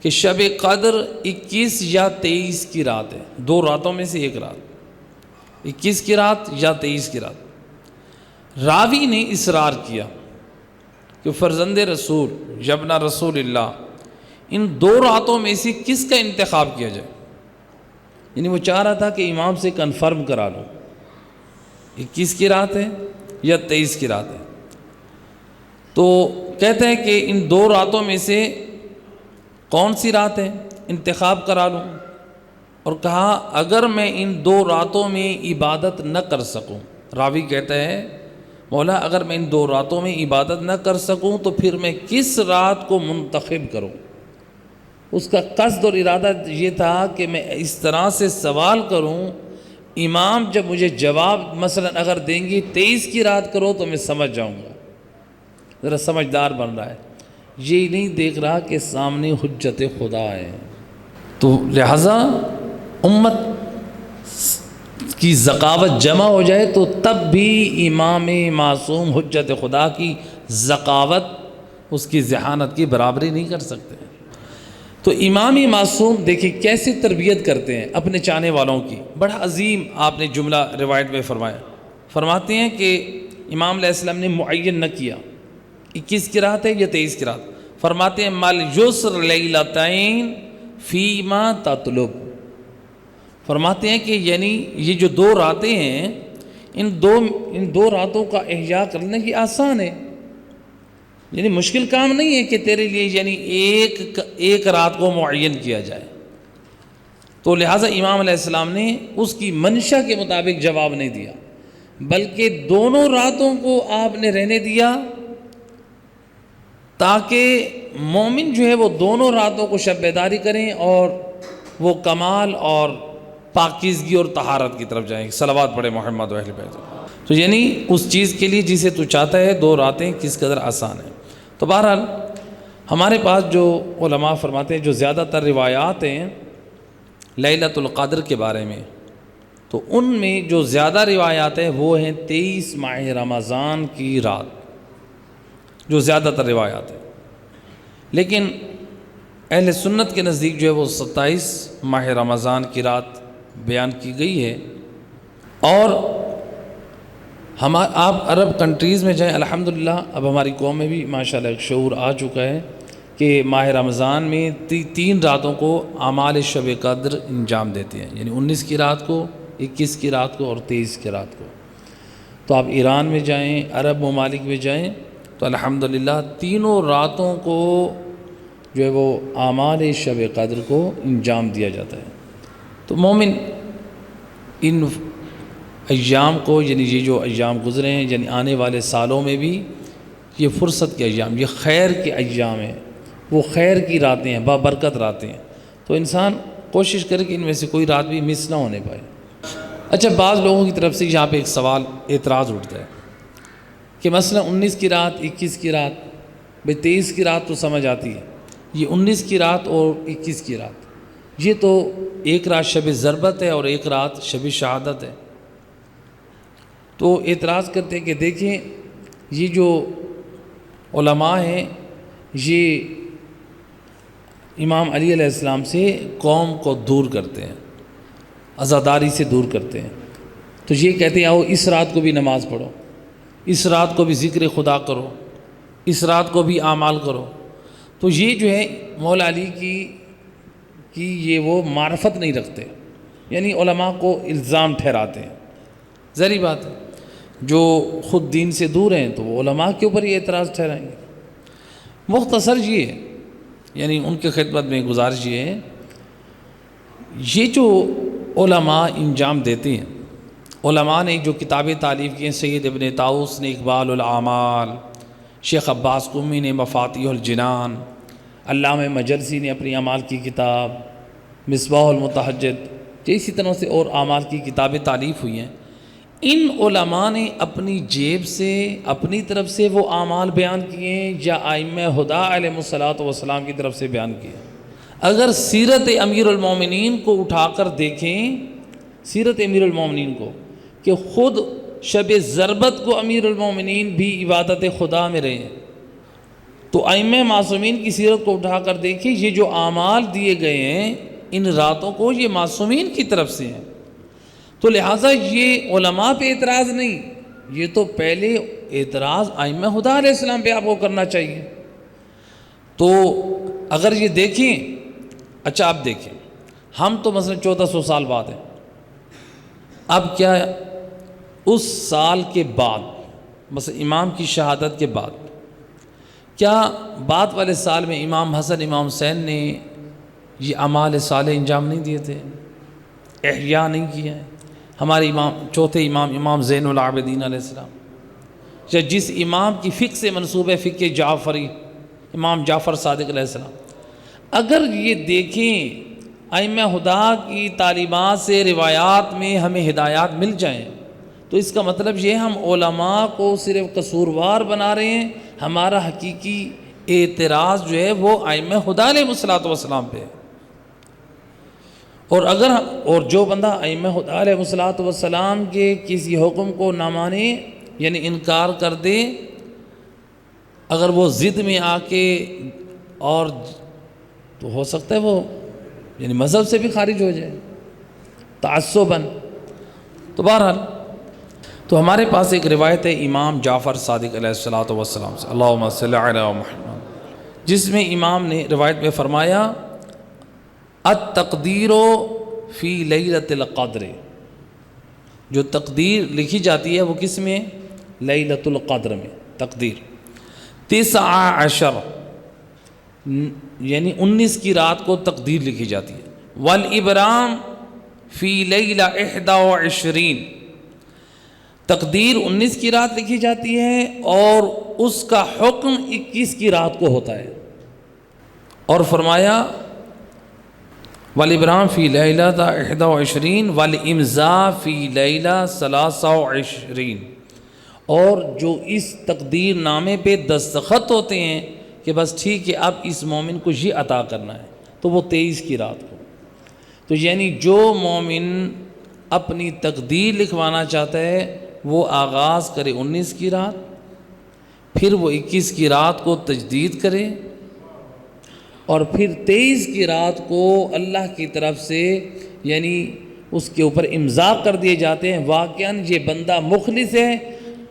کہ شب قدر 21 یا 23 کی رات ہے، 2 راتوں میں سے ایک رات، 21 کی رات یا 23 کی رات۔ راوی نے اصرار کیا کہ فرزند رسول یبنا رسول اللہ ان 2 راتوں میں سے کس کا انتخاب کیا جائے؟ یعنی وہ چاہ رہا تھا کہ امام سے کنفرم کرا لو 21 کی رات ہے یا 23 کی رات ہے. تو کہتے ہیں کہ ان 2 راتوں میں سے کون سی رات ہے انتخاب کرا لوں. اور کہا اگر میں ان 2 راتوں میں عبادت نہ کر سکوں، راوی کہتا ہے مولا اگر میں ان 2 راتوں میں عبادت نہ کر سکوں تو پھر میں کس رات کو منتخب کروں. اس کا قصد اور ارادہ یہ تھا کہ میں اس طرح سے سوال کروں، امام جب مجھے جواب مثلا اگر دیں گے 23 کی رات کرو تو میں سمجھ جاؤں گا. ذرا سمجھدار بن رہا ہے، یہ نہیں دیکھ رہا کہ سامنے حجت خدا ہے. تو لہٰذا امت کی ذکاوت جمع ہو جائے تو تب بھی امام معصوم حجت خدا کی ذکاوت اس کی ذہانت کی برابری نہیں کر سکتے. تو امام معصوم دیکھیں کیسے تربیت کرتے ہیں اپنے چاہنے والوں کی. بڑا عظیم آپ نے جملہ روایت میں فرمایا. فرماتے ہیں کہ امام علیہ السلام نے معین نہ کیا 21 کی رات ہے یا 23 کی رات. فرماتے ہیں مل یسر لیلتین فیما تطلب. فرماتے ہیں کہ یعنی یہ جو 2 راتیں ہیں ان دو راتوں کا احیاء کرنے کی آسان ہے. یعنی مشکل کام نہیں ہے کہ تیرے لیے یعنی ایک رات کو معین کیا جائے. تو لہٰذا امام علیہ السلام نے اس کی منشا کے مطابق جواب نہیں دیا بلکہ دونوں راتوں کو آپ نے رہنے دیا تاکہ مومن جو ہے وہ دونوں راتوں کو شب بیداری کریں اور وہ کمال اور پاکیزگی اور طہارت کی طرف جائیں. صلوات پڑھے محمد و اہل بیت. تو یعنی اس چیز کے لیے جسے تو چاہتا ہے 2 راتیں کس قدر آسان ہیں. تو بہرحال ہمارے پاس جو علماء فرماتے ہیں جو زیادہ تر روایات ہیں لیلۃ القدر کے بارے میں، تو ان میں جو زیادہ روایات ہیں وہ ہیں 23 ماہ رمضان کی رات، جو زیادہ تر روایات ہیں. لیکن اہل سنت کے نزدیک جو ہے وہ 27 ماہ رمضان کی رات بیان کی گئی ہے. اور آپ عرب کنٹریز میں جائیں الحمدللہ اب ہماری قوم میں بھی ماشاءاللہ ایک شعور آ چکا ہے کہ ماہ رمضان میں 3 راتوں کو اعمال شب قدر انجام دیتے ہیں، یعنی 19 کی رات کو، 21 کی رات کو اور 23 کی رات کو. تو آپ ایران میں جائیں، عرب ممالک میں جائیں تو الحمدللہ تینوں راتوں کو جو ہے وہ اعمال شب قدر کو انجام دیا جاتا ہے. تو مومن ان ایام کو یعنی یہ جو ایام گزرے ہیں یعنی آنے والے سالوں میں بھی یہ فرصت کے ایام، یہ خیر کے ایام ہیں، وہ خیر کی راتیں ہیں، بابرکت راتیں ہیں. تو انسان کوشش کرے کہ ان میں سے کوئی رات بھی مس نہ ہونے پائے. اچھا بعض لوگوں کی طرف سے یہاں پہ ایک سوال اعتراض اٹھتا ہے کہ مثلا 19 کی رات 21 کی رات، بھئی 23 کی رات تو سمجھ آتی ہے، یہ 19 کی رات اور 21 کی رات یہ تو ایک رات شب ضربت ہے اور ایک رات شب شہادت ہے. تو اعتراض کرتے ہیں کہ دیکھیں یہ جو علماء ہیں یہ امام علی علیہ السلام سے قوم کو دور کرتے ہیں، عزاداری سے دور کرتے ہیں. تو یہ کہتے ہیں آؤ اس رات کو بھی نماز پڑھو، اس رات کو بھی ذکر خدا کرو، اس رات کو بھی اعمال کرو. تو یہ جو ہے مولا علی کی یہ وہ معرفت نہیں رکھتے، یعنی علماء کو الزام ٹھہراتے ہیں. ظاہری بات ہے جو خود دین سے دور ہیں تو وہ علماء کے اوپر یہ اعتراض ٹھہرائیں گے. مختصر یہ ہے یعنی ان کے خدمت میں گزارش یہ ہے، یہ جو علماء انجام دیتے ہیں، علماء نے جو کتابیں تالیف کی ہیں، سید ابن طاؤس نے اقبال الاعمال، شیخ عباس قمی نے مفاتیح الجنان، علامہ مجلسی نے اپنی اعمال کی کتاب، مصباح المتحجد، اسی طرح سے اور اعمال کی کتابیں تالیف ہوئی ہیں. ان علماء نے اپنی جیب سے اپنی طرف سے وہ اعمال بیان کیے ہیں یا ائمہ ہدیٰ علیہ الصلوۃ والسلام کی طرف سے بیان کیے؟ اگر سیرت امیر المومنین کو اٹھا کر دیکھیں، سیرت امیر المومنین کو، کہ خود شب ضربت کو امیر المومنین بھی عبادت خدا میں رہے ہیں، تو ائمہ معصومین کی سیرت کو اٹھا کر دیکھیں، یہ جو اعمال دیے گئے ہیں ان راتوں کو یہ معصومین کی طرف سے ہیں. تو لہٰذا یہ علماء پہ اعتراض نہیں، یہ تو پہلے اعتراض ائمہ ہدیٰ علیہ السلام پہ آپ کو کرنا چاہیے. تو اگر یہ دیکھیں، اچھا آپ دیکھیں ہم تو مثلا 1400 سال بعد ہیں. اب کیا اس سال کے بعد، مثلا امام کی شہادت کے بعد، کیا بعد والے سال میں امام حسن امام حسین نے یہ اعمال صالح انجام نہیں دیے تھے، احیاء نہیں کیا ہے؟ ہمارے امام چوتھے امام زین العابدین علیہ السلام، یا جس امام کی فقہ سے منسوب ہے فقہ جعفری، امام جعفر صادق علیہ السلام، اگر یہ دیکھیں ائمہ ہدیٰ کی تعلیمات سے روایات میں ہمیں ہدایات مل جائیں تو اس کا مطلب یہ ہم علماء کو صرف قصوروار بنا رہے ہیں. ہمارا حقیقی اعتراض جو ہے وہ ائمہ ہدیٰ علیہ السلام پہ ہے. اور جو بندہ ائمہ ہدیٰ علیہ السلام کے کسی حکم کو نہ مانے، یعنی انکار کر دے، اگر وہ ضد میں آ کے اور تو ہو سکتا ہے وہ یعنی مذہب سے بھی خارج ہو جائے تعصباً. تو بہرحال تو ہمارے پاس ایک روایت ہے امام جعفر صادق علیہ السلام سے، اللہم صلی علی محمد، جس میں امام نے روایت میں فرمایا التقدیر فی لیلۃ القدر، جو تقدیر لکھی جاتی ہے وہ کس میں؟ لیلۃ القدر میں. تقدیر 19 یعنی 19 کی رات کو تقدیر لکھی جاتی ہے. والابرام فی لیلہ 21، تقدیر 19 کی رات لکھی جاتی ہے اور اس کا حکم 21 کی رات کو ہوتا ہے. اور فرمایا والابرام فی لیلہ 21 والامضاء فی لیلہ 23، اور جو اس تقدیر نامے پہ دستخط ہوتے ہیں کہ بس ٹھیک ہے اب اس مومن کو یہ عطا کرنا ہے، تو وہ 23 کی رات کو. تو یعنی جو مومن اپنی تقدیر لکھوانا چاہتا ہے وہ آغاز کرے 19 کی رات، پھر وہ 21 کی رات کو تجدید کرے، اور پھر 23 کی رات کو اللہ کی طرف سے یعنی اس کے اوپر امضاء کر دیے جاتے ہیں. واقعاً یہ بندہ مخلص ہے،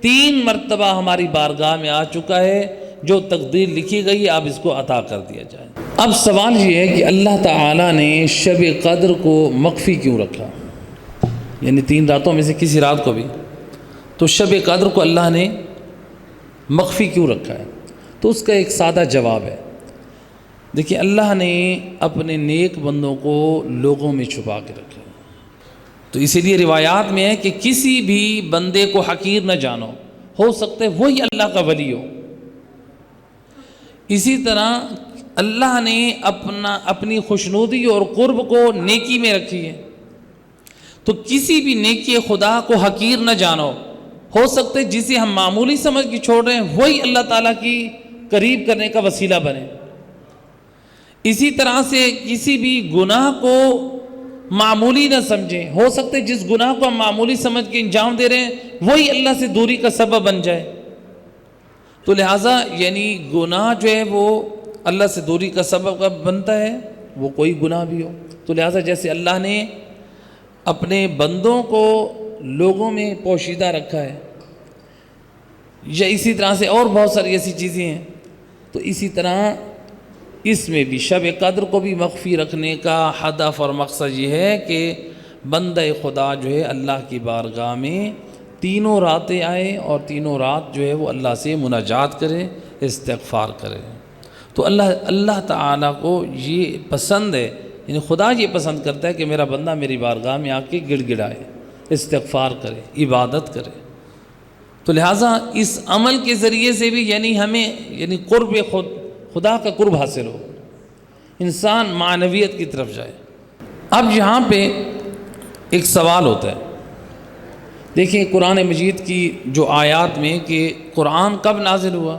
3 مرتبہ ہماری بارگاہ میں آ چکا ہے، جو تقدیر لکھی گئی اب اس کو عطا کر دیا جائے. اب سوال یہ ہے کہ اللہ تعالیٰ نے شب قدر کو مخفی کیوں رکھا؟ یعنی 3 راتوں میں سے کسی رات کو بھی، تو شب قدر کو اللہ نے مخفی کیوں رکھا ہے؟ تو اس کا ایک سادہ جواب ہے. دیکھیں اللہ نے اپنے نیک بندوں کو لوگوں میں چھپا کے رکھا ہے. تو اسی لیے روایات میں ہے کہ کسی بھی بندے کو حقیر نہ جانو، ہو سکتا ہے وہی اللہ کا ولی ہو. اسی طرح اللہ نے اپنی خوشنودی اور قرب کو نیکی میں رکھی ہے. تو کسی بھی نیکی خدا کو حقیر نہ جانو، ہو سکتا ہے جسے ہم معمولی سمجھ کے چھوڑ رہے ہیں وہی اللہ تعالیٰ کی قریب کرنے کا وسیلہ بنے. اسی طرح سے کسی بھی گناہ کو معمولی نہ سمجھیں، ہو سکتا ہے جس گناہ کو ہم معمولی سمجھ کے انجام دے رہے ہیں وہی اللہ سے دوری کا سبب بن جائے. تو لہٰذا یعنی گناہ جو ہے وہ اللہ سے دوری کا سبب بنتا ہے، وہ کوئی گناہ بھی ہو. تو لہٰذا جیسے اللہ نے اپنے بندوں کو لوگوں میں پوشیدہ رکھا ہے، یا اسی طرح سے اور بہت ساری ایسی چیزیں ہیں، تو اسی طرح اس میں بھی شب قدر کو بھی مخفی رکھنے کا ہدف اور مقصد یہ ہے کہ بندہ خدا جو ہے اللہ کی بارگاہ میں 3 راتیں آئے اور 3 رات جو ہے وہ اللہ سے مناجات کرے، استغفار کرے. تو اللہ تعالیٰ کو یہ پسند ہے، یعنی خدا یہ پسند کرتا ہے کہ میرا بندہ میری بارگاہ میں آ کے گڑ گڑائے، استغفار کرے، عبادت کرے. تو لہٰذا اس عمل کے ذریعے سے بھی یعنی ہمیں یعنی قرب خدا کا قرب حاصل ہو، انسان معنویت کی طرف جائے. اب یہاں پہ ایک سوال ہوتا ہے، دیکھیں قرآن مجید کی جو آیات میں کہ قرآن کب نازل ہوا؟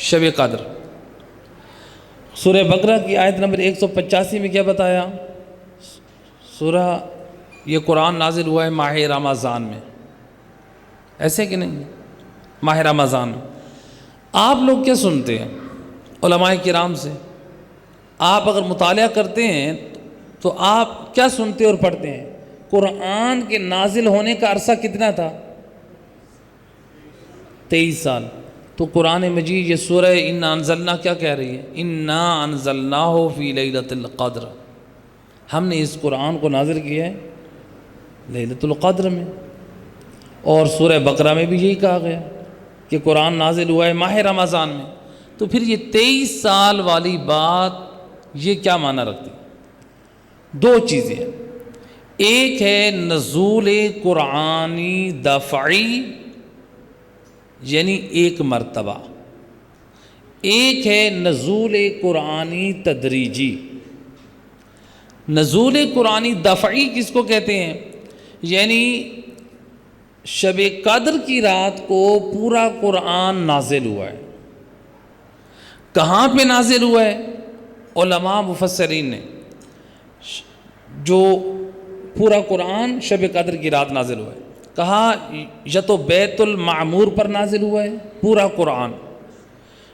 شب قدر. سورہ بقرہ کی آیت نمبر 185 میں کیا بتایا؟ سورہ یہ قرآن نازل ہوا ہے ماہ رمضان میں، ایسے کہ نہیں؟ ماہ رمضان میں آپ لوگ کیا سنتے ہیں علماء کرام سے؟ آپ اگر مطالعہ کرتے ہیں تو آپ کیا سنتے اور پڑھتے ہیں؟ قرآن کے نازل ہونے کا عرصہ کتنا تھا؟ 23 سال. تو قرآن مجید یہ سورہ انا انزلنا کیا کہہ رہی ہے؟ انا انزلناہ فی لیلۃ القدر. ہم نے اس قرآن کو نازل کیا ہے لیلۃ القدر میں، اور سورہ بقرہ میں بھی یہی کہا گیا کہ قرآن نازل ہوا ہے ماہ رمضان میں۔ تو پھر یہ 23 سال والی بات یہ کیا معنی رکھتی؟ دو چیزیں، ایک ہے نزول قرآنی دفعی یعنی ایک مرتبہ، ایک ہے نزول قرآنی تدریجی۔ نزول قرآنی دفعی کس کو کہتے ہیں؟ یعنی شب قدر کی رات کو پورا قرآن نازل ہوا ہے۔ کہاں پہ نازل ہوا ہے؟ علماء مفسرین نے جو پورا قرآن شب قدر کی رات نازل ہوا ہے، کہا یا تو بیت المعمور پر نازل ہوا ہے پورا قرآن،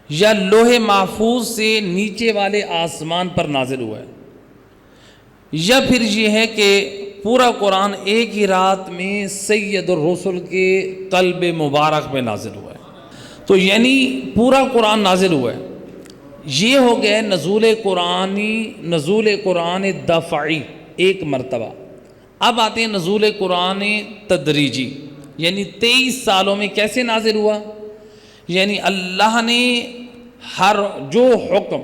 یا لوح محفوظ سے نیچے والے آسمان پر نازل ہوا ہے، یا پھر یہ ہے کہ پورا قرآن ایک ہی رات میں سید الرسل کے قلب مبارک میں نازل ہوا ہے۔ تو یعنی پورا قرآن نازل ہوا ہے، یہ ہو گیا نزول قرآن دفعی ایک مرتبہ۔ اب آتے ہیں نزول قرآن تدریجی، یعنی 23 سالوں میں کیسے نازل ہوا؟ یعنی اللہ نے ہر جو حکم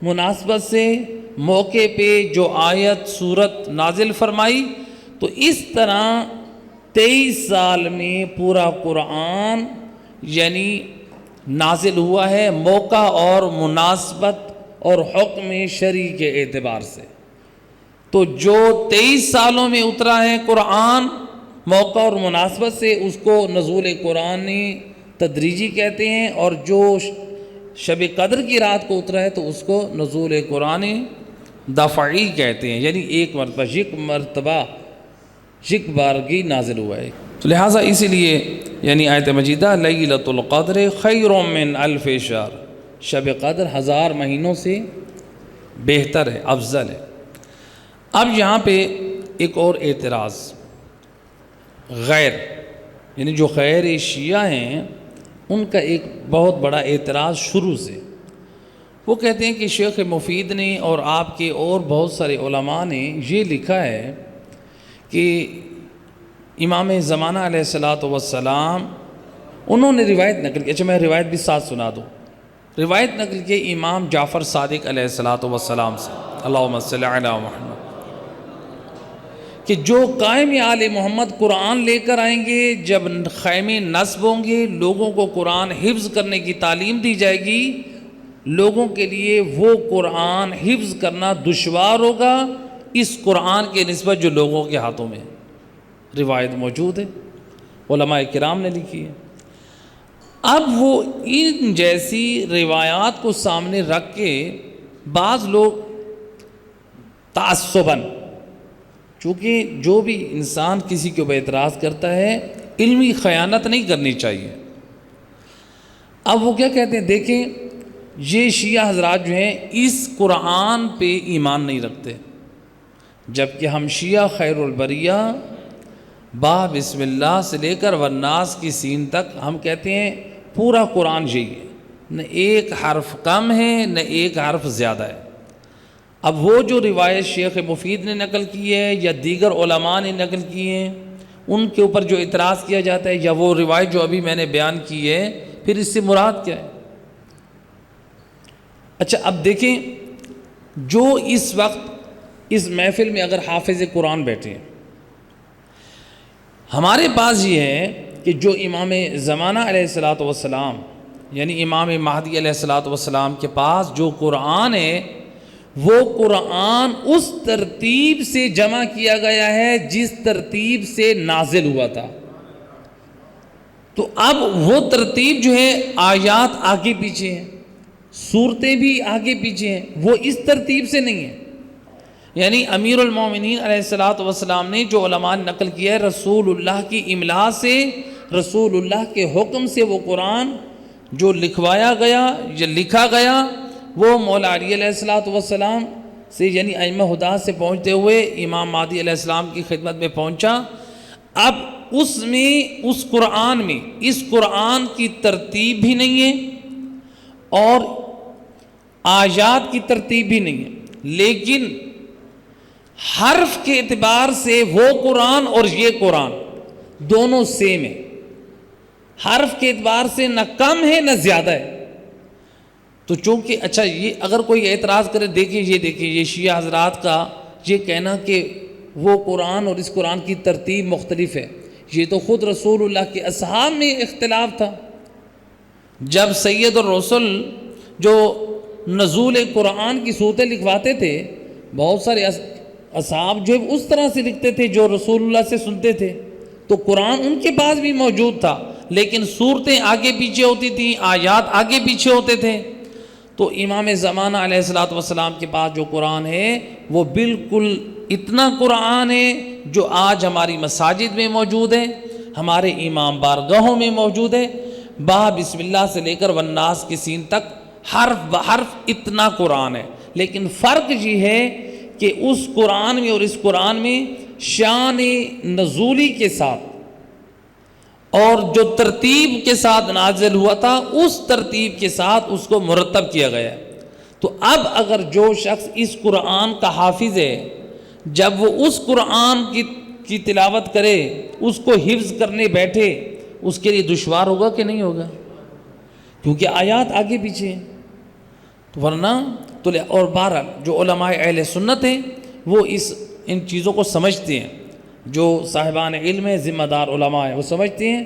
مناسبت سے موقع پہ جو آیت صورت نازل فرمائی، تو اس طرح 23 سال میں پورا قرآن یعنی نازل ہوا ہے موقع اور مناسبت اور حکم شرعی کے اعتبار سے۔ تو جو 23 سالوں میں اترا ہے قرآن موقع اور مناسبت سے، اس کو نزول قرآن تدریجی کہتے ہیں، اور جو شب قدر کی رات کو اترا ہے تو اس کو نزول قرآن دفعی کہتے ہیں، یعنی ایک مرتبہ یک بارگی نازل ہوا ہے۔ تو لہٰذا اسی لیے یعنی آیت مجیدہ لیلۃ القدر خیر من الف شہر، شب قدر 1000 مہینوں سے بہتر ہے، افضل ہے۔ اب یہاں پہ ایک اور اعتراض، غیر یعنی جو غیر شیعہ ہیں ان کا ایک بہت بڑا اعتراض شروع سے، وہ کہتے ہیں کہ شیخ مفید نے اور آپ کے اور بہت سارے علماء نے یہ لکھا ہے کہ امام زمانہ علیہ السلام انہوں نے روایت نقل کی۔ اچھا میں روایت بھی ساتھ سنا دوں۔ روایت نقل کی امام جعفر صادق علیہ السلام سے، اللہم صلی علی محمد، کہ جو قائم آل محمد قرآن لے کر آئیں گے، جب خیمے نصب ہوں گے، لوگوں کو قرآن حفظ کرنے کی تعلیم دی جائے گی، لوگوں کے لیے وہ قرآن حفظ کرنا دشوار ہوگا اس قرآن کے نسبت جو لوگوں کے ہاتھوں میں ہے۔ روایت موجود ہے، علماء کرام نے لکھی ہے۔ اب وہ ان جیسی روایات کو سامنے رکھ کے بعض لوگ تعصباً، چونکہ جو بھی انسان کسی کے اوپر اعتراض کرتا ہے علمی خیانت نہیں کرنی چاہیے۔ اب وہ کیا کہتے ہیں، دیکھیں یہ شیعہ حضرات جو ہیں اس قرآن پہ ایمان نہیں رکھتے، جبکہ ہم شیعہ خیر البریہ با بسم اللہ سے لے کر والناس کی سین تک ہم کہتے ہیں پورا قرآن یہی ہے، نہ ایک حرف کم ہے نہ ایک حرف زیادہ ہے۔ اب وہ جو روایت شیخ مفید نے نقل کی ہے یا دیگر علماء نے نقل کی ہیں، ان کے اوپر جو اعتراض کیا جاتا ہے، یا وہ روایت جو ابھی میں نے بیان کی ہے، پھر اس سے مراد کیا ہے؟ اچھا اب دیکھیں، جو اس وقت اس محفل میں اگر حافظ قرآن بیٹھے ہیں، ہمارے پاس یہ ہے کہ جو امام زمانہ علیہ السلام یعنی امام مہدی علیہ السلام کے پاس جو قرآن ہے، وہ قرآن اس ترتیب سے جمع کیا گیا ہے جس ترتیب سے نازل ہوا تھا۔ تو اب وہ ترتیب جو ہے، آیات آگے پیچھے ہیں، صورتیں بھی آگے پیچھے ہیں، وہ اس ترتیب سے نہیں ہے۔ یعنی امیر المومنین علیہ السلام نے جو علماء نے نقل کیا ہے، رسول اللہ کی املا سے، رسول اللہ کے حکم سے وہ قرآن جو لکھوایا گیا یا لکھا گیا، وہ مولا علی علیہ السلام سے یعنی ائمہ ہدی سے پہنچتے ہوئے امام مہدی علیہ السلام کی خدمت میں پہنچا۔ اب اس میں، اس قرآن میں، اس قرآن کی ترتیب بھی نہیں ہے اور آیات کی ترتیب بھی نہیں ہے، لیکن حرف کے اعتبار سے وہ قرآن اور یہ قرآن دونوں سیم ہیں، حرف کے اعتبار سے نہ کم ہے نہ زیادہ ہے۔ تو چونکہ اچھا یہ اگر کوئی اعتراض کرے، دیکھیں یہ شیعہ حضرات کا یہ کہنا کہ وہ قرآن اور اس قرآن کی ترتیب مختلف ہے، یہ تو خود رسول اللہ کے اصحاب میں اختلاف تھا۔ جب سید الرسل جو نزول قرآن کی صورتیں لکھواتے تھے، بہت سارے اصحاب جو اس طرح سے لکھتے تھے جو رسول اللہ سے سنتے تھے، تو قرآن ان کے پاس بھی موجود تھا، لیکن صورتیں آگے پیچھے ہوتی تھیں، آیات آگے پیچھے ہوتے تھے۔ تو امام زمانہ علیہ الصلوۃ والسلام کے پاس جو قرآن ہے وہ بالکل اتنا قرآن ہے جو آج ہماری مساجد میں موجود ہے، ہمارے امام بارگاہوں میں موجود ہے، با بسم اللہ سے لے کر والناس کی سین تک حرف بحرف اتنا قرآن ہے۔ لیکن فرق یہ ہے کہ اس قرآن میں اور اس قرآن میں شان نزولی کے ساتھ اور جو ترتیب کے ساتھ نازل ہوا تھا اس ترتیب کے ساتھ اس کو مرتب کیا گیا ہے۔ تو اب اگر جو شخص اس قرآن کا حافظ ہے، جب وہ اس قرآن کی تلاوت کرے، اس کو حفظ کرنے بیٹھے، اس کے لیے دشوار ہوگا کہ نہیں ہوگا؟ کیونکہ آیات آگے پیچھے ہیں۔ تو ورنہ تو اور بہرحال جو علماء اہل سنت ہیں وہ ان چیزوں کو سمجھتے ہیں، جو صاحبان علم ہے، ذمہ دار علماء ہیں، وہ سمجھتے ہیں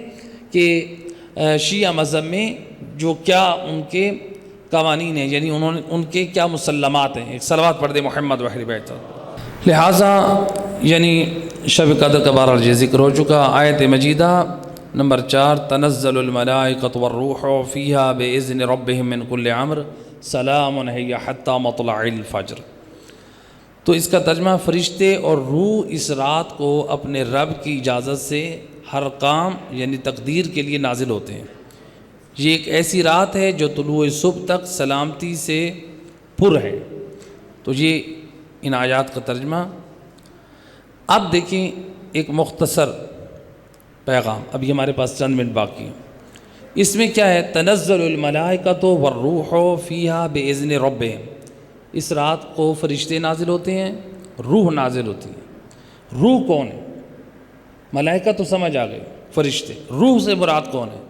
کہ شیعہ مذہب میں جو کیا ان کے قوانین ہیں، یعنی ان کے کیا مسلمات ہیں۔ ایک صلوات پڑھ دے محمد و اہل بیت۔ لہٰذا یعنی شب قدر کا بہرحال یہ ذکر ہو چکا۔ آیت مجیدہ نمبر 4، تنزل الملائکۃ والروح فیہا بإذن ربہم من کل امر سلام ہی حتی مطلع الفجر۔ تو اس کا ترجمہ فرشتے اور روح اس رات کو اپنے رب کی اجازت سے ہر کام یعنی تقدیر کے لیے نازل ہوتے ہیں۔ یہ ایک ایسی رات ہے جو طلوع صبح تک سلامتی سے پر ہے۔ تو یہ ان آیات کا ترجمہ۔ اب دیکھیں ایک مختصر پیغام، ابھی ہمارے پاس چند منٹ باقی ہیں۔ اس میں کیا ہے؟ تنزل الملائکۃ والروح فیہا بإذن ربہم۔ اس رات کو فرشتے نازل ہوتے ہیں، روح نازل ہوتی ہے۔ روح کون ہے؟ ملائکہ تو سمجھ آ گئے، فرشتے۔ روح سے مراد کون ہے؟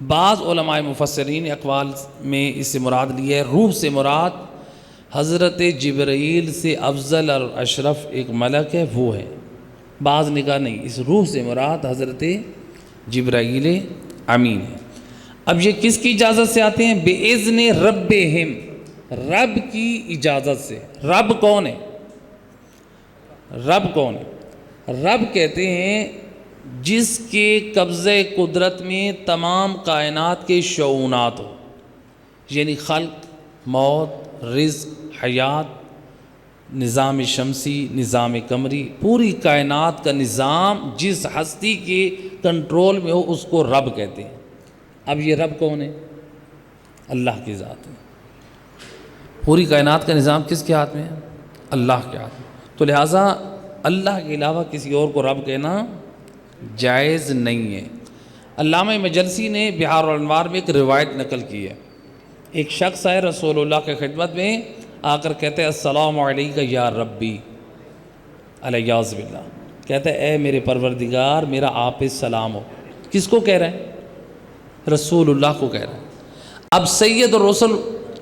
بعض علماء مفسرین اقوال میں اس سے مراد لی ہے، روح سے مراد حضرت جبرائیل سے افضل اور اشرف ایک ملک ہے، وہ ہے۔ بعض نے کہا نہیں، اس روح سے مراد حضرت جبرائیل امین ہے۔ اب یہ کس کی اجازت سے آتے ہیں؟ بِإِذْنِ رَبِّهِمْ، رب کی اجازت سے۔ رب کون ہے؟ رب کون ہے؟ رب کہتے ہیں جس کے قبضۂ قدرت میں تمام کائنات کے شؤونات ہو، یعنی خلق، موت، رزق، حیات، نظام شمسی، نظام قمری، پوری کائنات کا نظام جس ہستی کے کنٹرول میں ہو اس کو رب کہتے ہیں۔ اب یہ رب کون ہے؟ اللہ کی ذات ہے۔ پوری کائنات کا نظام کس کے ہاتھ میں ہے؟ اللہ کے ہاتھ میں۔ تو لہٰذا اللہ کے علاوہ کسی اور کو رب کہنا جائز نہیں ہے۔ علامہ مجلسی نے بہار الانوار میں ایک روایت نقل کی ہے۔ ایک شخص آئے رسول اللہ کے خدمت میں، آ کر کہتے ہیں السلام علیکہ یا ربی، الیاذ باللہ، کہتے ہیں اے میرے پروردگار میرا آپ پہ سلام ہو۔ کس کو کہہ رہے ہیں؟ رسول اللہ کو کہہ رہے ہیں۔ اب سید الرسل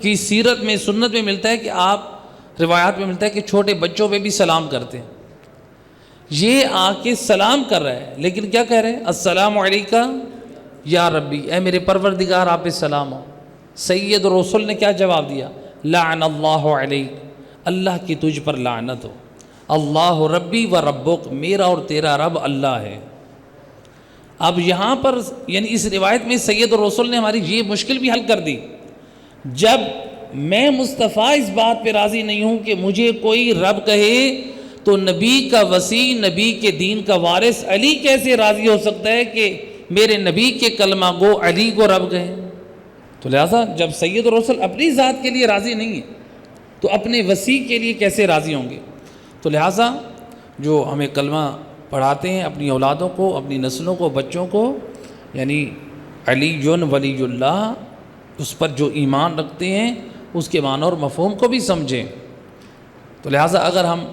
کی سیرت میں، سنت میں ملتا ہے کہ آپ، روایات میں ملتا ہے کہ چھوٹے بچوں پہ بھی سلام کرتے ہیں۔ یہ آ کے سلام کر رہے ہیں، لیکن کیا کہہ رہے ہیں؟ السلام علیکہ یا ربی، اے میرے پروردگار آپ پہ سلام ہو۔ سید الرسل نے کیا جواب دیا؟ لعن اللہ علیک، اللہ کی تجھ پر لعنت ہو۔ اللہ ربی و ربک، میرا اور تیرا رب اللہ ہے۔ اب یہاں پر یعنی اس روایت میں سید الرسل نے ہماری یہ مشکل بھی حل کر دی۔ جب میں مصطفیٰ اس بات پہ راضی نہیں ہوں کہ مجھے کوئی رب کہے، تو نبی کا وسیع، نبی کے دین کا وارث علی کیسے راضی ہو سکتا ہے کہ میرے نبی کے کلمہ گو علی کو رب کہیں؟ تو لہٰذا جب سید الرسل اپنی ذات کے لیے راضی نہیں ہیں تو اپنے وسیع کے لیے کیسے راضی ہوں گے؟ تو لہٰذا جو ہمیں کلمہ پڑھاتے ہیں اپنی اولادوں کو، اپنی نسلوں کو، بچوں کو، یعنی علی ولی اللہ، اس پر جو ایمان رکھتے ہیں اس کے معنی اور مفہوم کو بھی سمجھیں۔ تو لہٰذا اگر ہم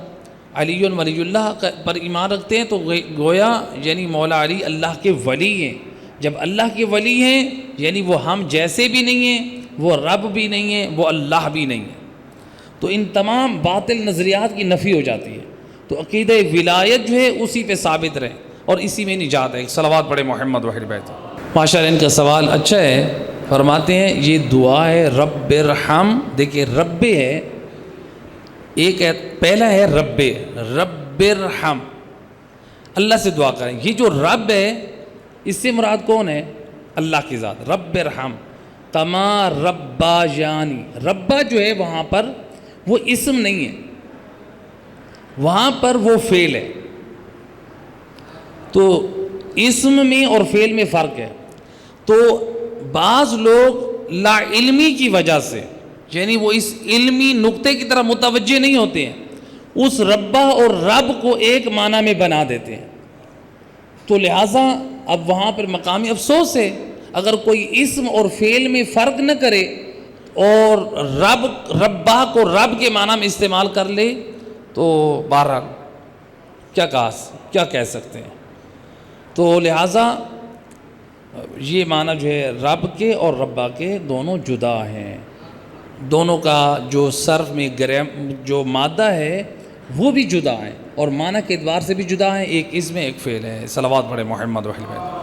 علی ولی اللہ پر ایمان رکھتے ہیں تو گویا یعنی مولا علی اللہ کے ولی ہیں. جب اللہ کے ولی ہیں یعنی وہ ہم جیسے بھی نہیں ہیں، وہ رب بھی نہیں ہیں، وہ اللہ بھی نہیں ہیں. تو ان تمام باطل نظریات کی نفی ہو جاتی ہے. تو عقیدہ ولایت جو ہے اسی پہ ثابت رہیں اور اسی میں نجات ہے. صلوات پڑھے محمد و اہل بیت. ماشاءاللہ ان کا سوال اچھا ہے. فرماتے ہیں یہ دعا ہے رب ارحم. دیکھیے رب ہے ایک ہے، پہلا ہے رب ارحم، اللہ سے دعا کریں. یہ جو رب ہے اس سے مراد کون ہے؟ اللہ کی ذات. رب ارحم کما ربا یعنی، ربا جو ہے وہاں پر وہ اسم نہیں ہے، وہاں پر وہ فعل ہے. تو اسم میں اور فعل میں فرق ہے. تو بعض لوگ لا علمی کی وجہ سے یعنی وہ اس علمی نقطے کی طرح متوجہ نہیں ہوتے ہیں، اس ربا اور رب کو ایک معنی میں بنا دیتے ہیں. تو لہٰذا اب وہاں پر مقامی افسوس ہے اگر کوئی اسم اور فعل میں فرق نہ کرے اور ربا کو رب کے معنی میں استعمال کر لے تو بہرحال کیا کہہ سکتے ہیں. تو لہٰذا یہ معنی جو ہے رب کے اور ربا کے دونوں جدا ہیں. دونوں کا جو صرف میں جو مادہ ہے وہ بھی جدا ہیں اور معنی کے اعتبار سے بھی جدا ہیں. ایک اسم ہے ایک فعل ہے. صلوات پڑھے محمد و اہل بیت.